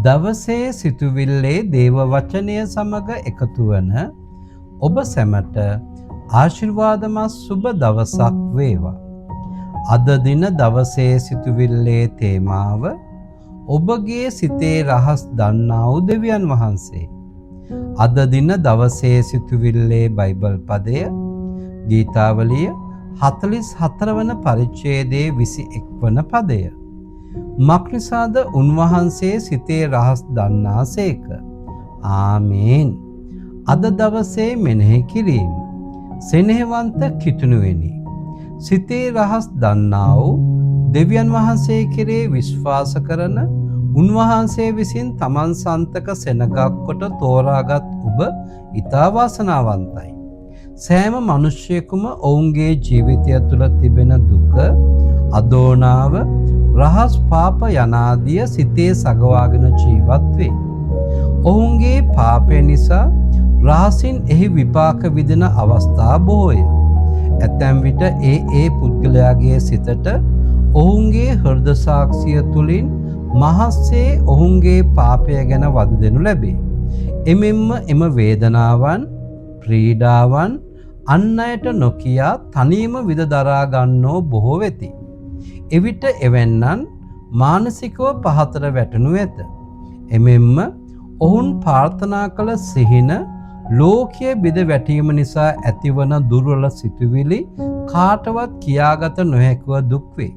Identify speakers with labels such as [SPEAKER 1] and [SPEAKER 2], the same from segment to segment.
[SPEAKER 1] දවසේ සිතුවිල්ලේ දේව වචනය සමග එකතු වන ඔබ සැමට ආශිර්වාදමත් සුබ දවසක් වේවා. අද දින දවසේ සිතුවිල්ලේ තේමාව ඔබගේ සිතේ රහස් දන්නා වූ දෙවියන් වහන්සේ. අද දින දවසේ සිතුවිල්ලේ බයිබල් පදය ගීතාවලිය 44 වන පරිච්ඡේදයේ 21 වන පදය. මක්නිසාද උන්වහන්සේ සිතේ රහස් දන්නාසේක. ආමේන්. අද දවසේ මෙනෙහි කිරීම. සෙනෙහවන්ත කිතුණුවෙනි. සිතේ රහස් දන්නා වූ දෙවියන් වහන්සේ කෙරේ විශ්වාස කරන උන්වහන්සේ විසින් තමන් සන්තක සෙනගක් කොට තෝරාගත් ඔබ ඊතා වාසනාවන්තයි. සෑම මිනිසෙකුම ඔවුන්ගේ ජීවිතය තුළ තිබෙන දුක, අදෝනාව, රහස් පාප යනාදිය සිතේ සගවාගෙන ජීවත් වේ. ඔවුන්ගේ පාපය නිසා රහසින් එහි විපාක විඳින අවස්ථා බොහෝය. ඇතැම් විට ඒ පුද්ගලයාගේ සිතට ඔවුන්ගේ හෘද සාක්ෂිය තුලින් මහස්සේ ඔවුන්ගේ පාපය ගැන වද දෙනු ලැබේ. එමෙන්ම එම වේදනාවන්, පීඩාවන් අන් අයට නොකියා තනියම විඳ දරා ගන්නෝ බොහෝ වෙති. එවිට එවැන්නන් මානසිකව පහතට වැටෙනු ඇත. එමෙන්ම ඔවුන් ප්‍රාර්ථනා කළ සිහින ලෝකයේ බිඳ වැටීම නිසා ඇතිවන දුර්වල සිතුවිලි කාටවත් කියාගත නොහැකිව දුක් වේ.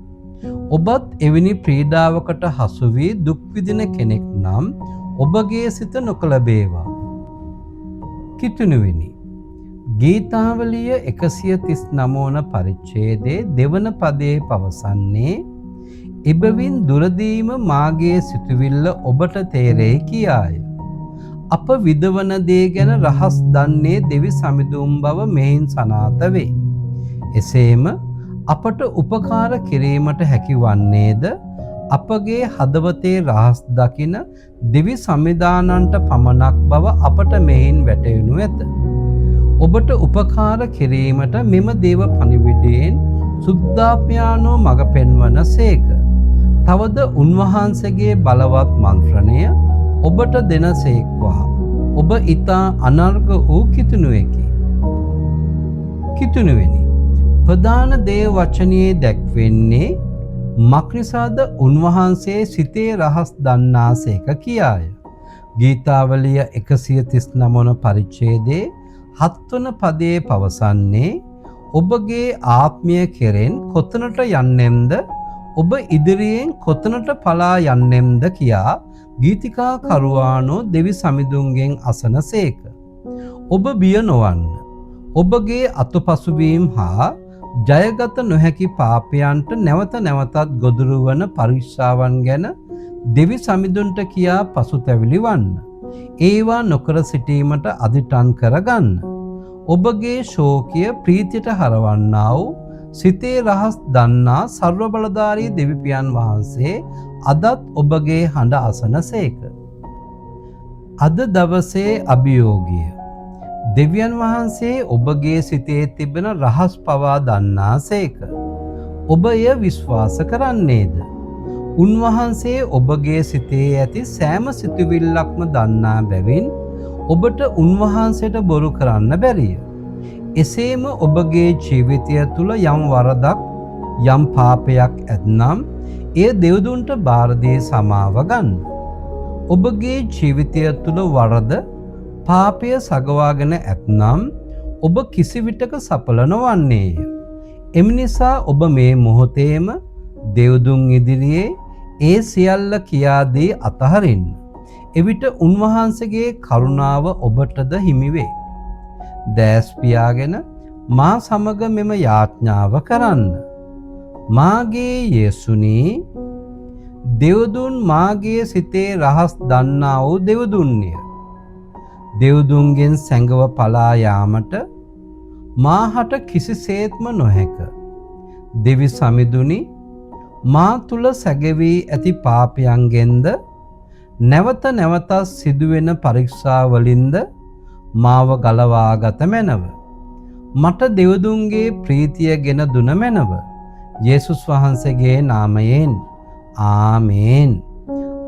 [SPEAKER 1] ඔබත් එවැනි පීඩාවකට හසු වී දුක් විඳින කෙනෙක් නම් ඔබගේ සිත නොකලබේවා. කිතුණුවෙනි. ගීතාවලිය 139 වන පරිච්ඡේදයේ දෙවන පදයේ පවසන්නේ එබැවින් දුරදීම මාගේ සිතුවිල්ල ඔබට තේරේ කියාය. අප විදවන දේ ගැන රහස් දන්නේ දෙවි සමිඳුන් බව මෙයින් සනාථ වේ. එසේම අපට උපකාර කිරීමට හැකි වන්නේද අපගේ හදවතේ රහස් දකින දෙවි සමිදානන්ට පමණක් බව අපට මෙයින් වැටහෙනු ඇත. ඔබට උපකාර කිරීමට මෙම දේව පණිවිඩයෙන් සුද්ධාප්‍යානෝ මඟ පෙන්වන සේක. තවද උන්වහන්සේගේ බලවත් මන්ත්‍රණය ඔබට දෙන සේක්වා. ඔබ ඊතා අනර්ග වූ කිතුණුවෙකි. කිතුණුවෙනි. ප්‍රධාන දේව වචනයේ දැක්වෙන්නේ මක්නිසාද උන්වහන්සේ සිතේ රහස් දන්නාසේක කියාය. ගීතාවලිය 139 වන පරිච්ඡේදයේ 7 වන පදයේ පවසන්නේ ඔබගේ ආත්මය කෙරෙන් කොතනට යන්නෙම්ද, ඔබ ඉදිරියෙන් කොතනට පලා යන්නෙම්ද කියා ගීතිකා කරුවානෝ දෙවි සමිඳුන්ගෙන් අසනසේක. ඔබ බිය නොවන්න. ඔබගේ අතුපසුවීම් හා ජයගත නොහැකි පාපයන්ට නැවත නැවතත් ගොදුරු වන පරීක්ෂාවන් ගැන දෙවි සමිඳුන්ට කියා පසුතැවිලි වන්න. ඒවා නොකර සිටීමට අදිටන් කරගන්න. ඔබගේ ශෝකය ප්‍රීතියට හරවන්නා වූ සිතේ රහස් දන්නා සර්ව බලධාරී දෙවිපියන් වහන්සේ අදත් ඔබගේ හඬ අසනසේක. අද දවසේ අභියෝගය. දෙවියන් වහන්සේ ඔබගේ සිතේ තිබෙන රහස් පවා දන්නාසේක. ඔබ එය විශ්වාස කරන්නේද? උන්වහන්සේ ඔබගේ සිතේ ඇති සෑම සිතුවිල්ලක්ම දන්නා බැවින් ඔබට උන්වහන්සේට බොරු කරන්න බැරිය. එසේම ඔබගේ ජීවිතය තුළ යම් වරදක්, යම් පාපයක් ඇතනම් එය දෙවිඳුන්ට බාර දී සමාව ගන්න. ඔබගේ ජීවිතය තුළ වරද, පාපය සගවාගෙන ඇතනම් ඔබ කිසිවිටක සඵල නොවන්නේය. එම නිසා ඔබ මේ මොහොතේම දෙවිඳුන් ඉදිරියේ ඒ සියල්ල කියා දී අතහරින්න. එවිට උන්වහන්සේගේ කරුණාව ඔබටද හිමි වේ. දැස් පියාගෙන මා සමග මෙම යාඥාව කරන්න. මාගේ යේසුනි, දෙවිඳුන් මාගේ සිතේ රහස් දන්නා වූ දෙවිඳුන්ය. දෙවිඳුන්ගෙන් සැඟව පලා යාමට මාහට කිසිසේත්ම නොහැක. දෙවි සමිඳුනි, මා තුල සැඟවී ඇති පාපයන්ගෙන්ද නැවත නැවතත් සිදුවෙන පරීක්ෂාවලින්ද මාව ගලවාගත මැනව. මට දෙවිඳුන්ගේ ප්‍රීතිය ගෙන දුන මැනව. යේසුස් වහන්සේගේ නාමයෙන් ආමේන්.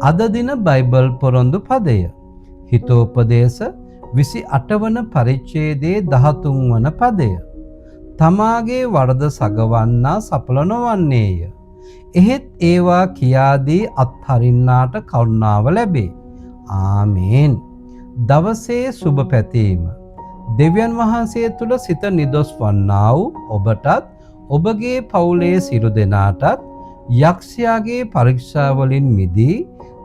[SPEAKER 1] අද දින බයිබල් පොරොන්දු පදය හිතෝපදේශ 28 වන පරිච්ඡේදයේ 13 වන පදය. තමාගේ වරද සගවන්නා සඵල නොවන්නේය. එහෙත් ඒවා කියාදී අත්හරින්නාට කරුණාව ලැබේ. ආමේන්. දවසේ සුබ පැතීම. දෙවියන් වහන්සේ තුල සිත නිදොස් වන්නා වූ ඔබටත් ඔබගේ පවුලේ සියලු දෙනාටත් යක්ෂයාගේ පරීක්ෂාවලින් මිදී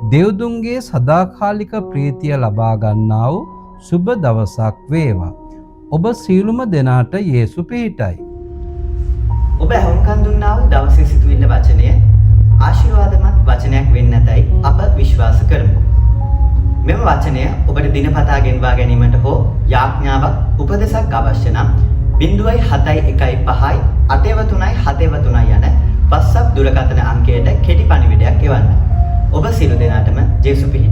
[SPEAKER 1] දෙව්දුන්ගේ සදාකාලික ප්‍රීතිය ලබා ගන්නා වූ සුබ දවසක් වේවා. ඔබ සියලුම දෙනාට යේසු පිහිටයි.
[SPEAKER 2] ඔබ අහුම්කන් දුන්නා වූ දවසේ සිදුවෙන වචනය ආශිර්වාදමත් වචනයක් වෙන්න ඇතයි අප විශ්වාස කරමු. මෙම වචනය ඔබට දිනපතා ගෙන්වා ගැනීමට හෝ යාඥාවක් උපදෙසක් අවශ්‍ය නම් 07115 883 යන WhatsApp දුරකථන අංකයට කෙටි පණිවිඩයක් එවන්න. ඔබ සියලු දෙනාටම ජේසු පිහිට